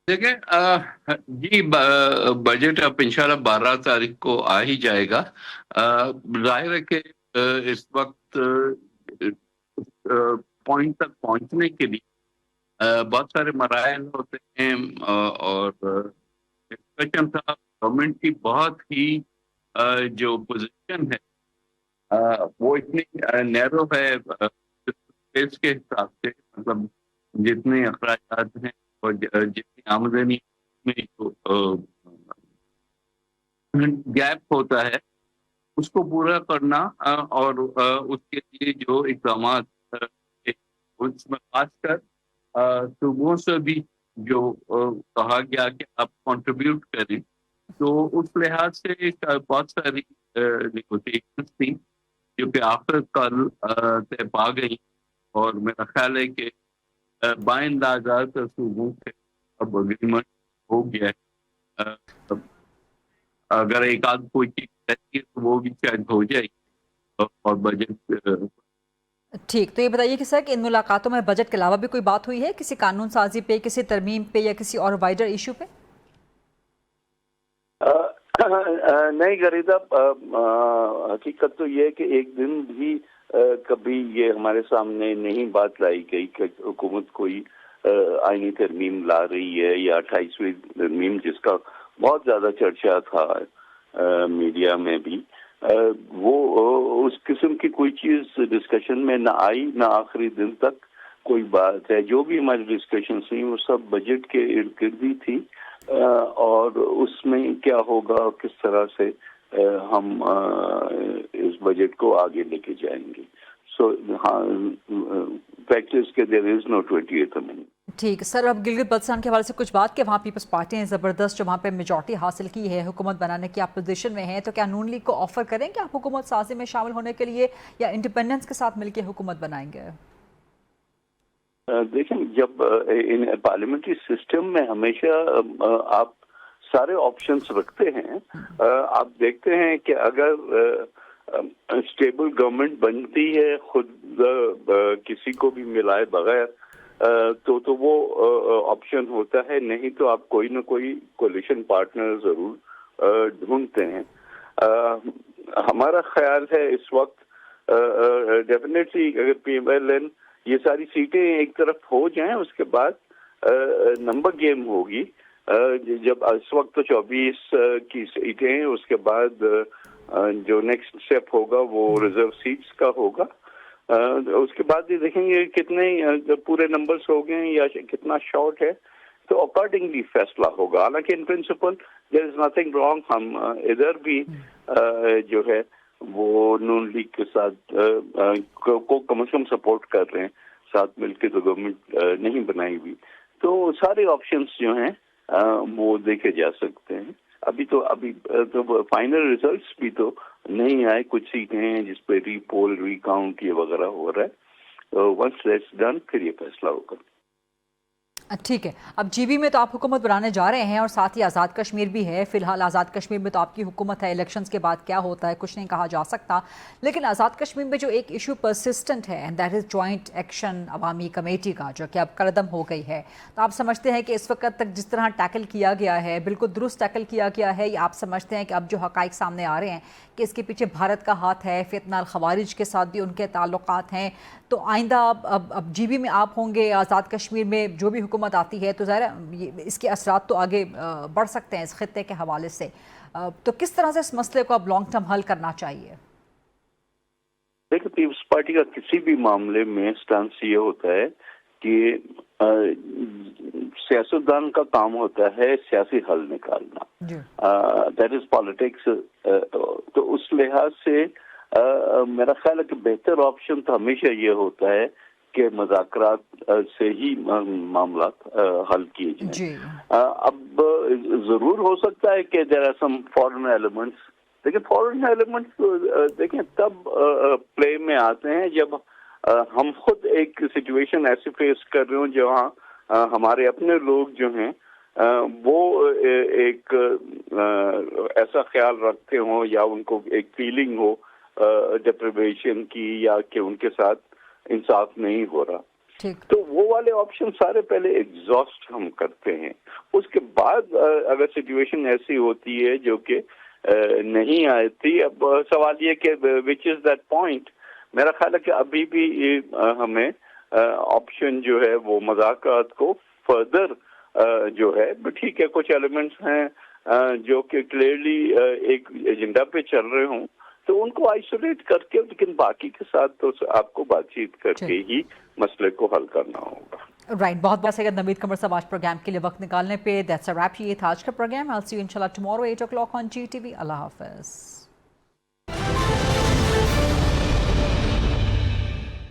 Speaker 6: دیکھیں جی, بجٹ اب انشاءاللہ 12 تاریخ کو آ ہی جائے گا. ظاہر ہے کہ اس وقت پوائنٹ تک پہنچنے کے لیے بہت سارے مراحل ہوتے ہیں, اور ڈسکشن تھا. گورنمنٹ کی بہت ہی جو پوزیشن ہے وہ اتنی نیرو ہے اسپیس کے حساب سے, مطلب جتنے اخراجات ہیں اور جتنی آمدنی میں جو گیپ ہوتا ہے اس کو پورا کرنا, اور اس کے لیے جو اقدامات اس میں خاص کر صوبوں سے بھی جو کہا گیا کہ آپ کنٹریبیوٹ کریں, تو اس لحاظ سے بہت ساری نیگوشیشنز تھیں جو کہ آخر کل طے پا گئی, اور میرا خیال ہے کہ بائن آزاد صوبوں سے اب اگریمنٹ ہو گیا ہے. اگر ایک آدھ کوئی چیز رہتی ہے تو وہ بھی شاید ہو جائے گی, اور بجٹ.
Speaker 3: ٹھیک, تو یہ بتائیے کہ سر کہ ان ملاقاتوں میں بجٹ کے علاوہ بھی کوئی بات ہوئی ہے کسی قانون سازی پہ, کسی ترمیم پہ, یا کسی اور وائڈر ایشو پہ؟
Speaker 7: نہیں غریدہ, حقیقت تو یہ ہے کہ ایک دن بھی کبھی یہ ہمارے سامنے نہیں بات لائی گئی کہ حکومت کوئی آئینی ترمیم لا رہی ہے, یا 28ویں ترمیم جس کا بہت زیادہ چرچا تھا میڈیا میں بھی, وہ اس قسم کی کوئی چیز ڈسکشن میں نہ آئی, نہ آخری دن تک کوئی بات ہے. جو بھی ہماری ڈسکشن تھیں وہ سب بجٹ کے ارد گرد ہی تھی, اور اس میں کیا ہوگا اور کس طرح سے ہم اس بجٹ کو آگے لے کے جائیں گے. سو ہاں, فیکٹ از کہ دیر از نو 28th amendment.
Speaker 3: ٹھیک سر, اب گلگت بلتستان کے حوالے سے کچھ بات کہ وہاں پیپلز پارٹی نے زبردست جو وہاں پہ میجورٹی حاصل کی ہے, حکومت بنانے کی آپ پوزیشن میں ہیں, تو کیا نون لیگ کو آفر کریں کہ آپ حکومت سازی میں شامل ہونے کے لیے, یا انڈیپینڈنس کے ساتھ مل کے حکومت بنائیں گے؟
Speaker 7: دیکھیں, جب ان پارلیمنٹری سسٹم میں ہمیشہ آپ سارے آپشنس رکھتے ہیں, آپ دیکھتے ہیں کہ اگر اسٹیبل گورنمنٹ بنتی ہے خود کسی کو بھی ملائے بغیر, تو وہ آپشن ہوتا ہے, نہیں تو آپ کوئی نہ کوئی کولیشن پارٹنر ضرور ڈھونڈتے ہیں. ہمارا خیال ہے اس وقت ڈیفینیٹلی اگر پی ایم ایل این یہ ساری سیٹیں ایک طرف ہو جائیں, اس کے بعد نمبر گیم ہوگی. جب اس وقت تو 24 کی سیٹیں ہیں, اس کے بعد جو نیکسٹ اسٹیپ ہوگا وہ ریزرو سیٹس کا ہوگا. اس کے بعد یہ دیکھیں گے کتنے پورے نمبرز ہو گئے یا کتنا شارٹ ہے, تو اکارڈنگلی فیصلہ ہوگا. حالانکہ in principle there is nothing wrong, ہم ادھر بھی جو ہے وہ نون لیگ کے ساتھ کو کم از کم سپورٹ کر رہے ہیں, ساتھ مل کے تو گورنمنٹ نہیں بنائی ہوئی. تو سارے آپشنس جو ہیں وہ دیکھے جا سکتے ہیں. ابھی تو فائنل ریزلٹس بھی تو نہیں آئے, کچھ سیٹیں ہیں جس پہ ری پول ری کاؤنٹ یہ وغیرہ ہو رہا ہے. ونس دیٹس ڈن پھر یہ فیصلہ ہوگا.
Speaker 3: ٹھیک ہے, اب جی بی میں تو آپ حکومت بنانے جا رہے ہیں اور ساتھ ہی آزاد کشمیر بھی ہے. فی الحال آزاد کشمیر میں تو آپ کی حکومت ہے, الیکشنز کے بعد کیا ہوتا ہے کچھ نہیں کہا جا سکتا, لیکن آزاد کشمیر میں جو ایک ایشو پرسسٹنٹ ہے and that is joint action عوامی کمیٹی کا, جو کہ اب قدم ہو گئی ہے, تو آپ سمجھتے ہیں کہ اس وقت تک جس طرح ٹیکل کیا گیا ہے بالکل درست ٹیکل کیا گیا ہے, یا آپ سمجھتے ہیں کہ اب جو حقائق سامنے آ رہے ہیں کہ اس کے پیچھے بھارت کا ہاتھ ہے, فتنہ الخوارج کے ساتھ بھی ان کے تعلقات ہیں, تو آئندہ اب جی بی میں آپ ہوں گے, آزاد کشمیر میں جو بھی حکومت آتی ہے, تو ظاہر اس کے اثرات تو آگے بڑھ سکتے ہیں اس خطے کے حوالے سے, تو کس طرح سے اس مسئلے کو اب لانگ ٹرم حل کرنا چاہیے؟
Speaker 7: دیکھیں, پیپلز پارٹی کا کسی بھی معاملے میں سٹانس یہ ہوتا ہے کہ سیاستدان کا کام ہوتا ہے سیاسی حل نکالنا, دیٹ از پالیٹکس. تو اس لحاظ سے میرا خیال ہے کہ بہتر آپشن تو ہمیشہ یہ ہوتا ہے کہ مذاکرات سے ہی معاملات حل کیے جائیں. اب ضرور ہو سکتا ہے کہ there are some foreign elements, لیکن فارن ایلیمنٹس دیکھیں تب پلے میں آتے ہیں جب ہم خود ایک سچویشن ایسی فیس کر رہے ہوں جہاں ہمارے اپنے لوگ جو ہیں وہ ایک ایسا خیال رکھتے ہوں یا ان کو ایک فیلنگ ہو ڈپریویشن کی, یا کہ ان کے ساتھ انصاف نہیں ہو رہا. تو وہ والے آپشن سارے پہلے ایگزاسٹ ہم کرتے ہیں. اس کے بعد اگر سچویشن ایسی ہوتی ہے جو کہ نہیں آئی تھی, اب سوال یہ کہ وچ از دیٹ پوائنٹ. میرا خیال ہے کہ ابھی بھی ہمیں آپشن جو ہے وہ مذاکرات کو فردر جو ہے, ٹھیک ہے کچھ ایلیمنٹس ہیں جو کہ کلیئرلی ایک ایجنڈا پہ چل رہے ہوں تو ان کو آئسولیٹ کر کے, لیکن باقی کے ساتھ تو آپ کو بات چیت کر کے ہی مسئلے کو حل کرنا ہوگا.
Speaker 3: رائٹ, بہت بہت شکریہ نوید قمر صاحب آج پروگرام کے لیے وقت نکالنے پہ. دیٹس اے ریپ, یہ تھا آج کا programme. I'll see you inshallah tomorrow 8 o'clock on GTV. اللہ حافظ.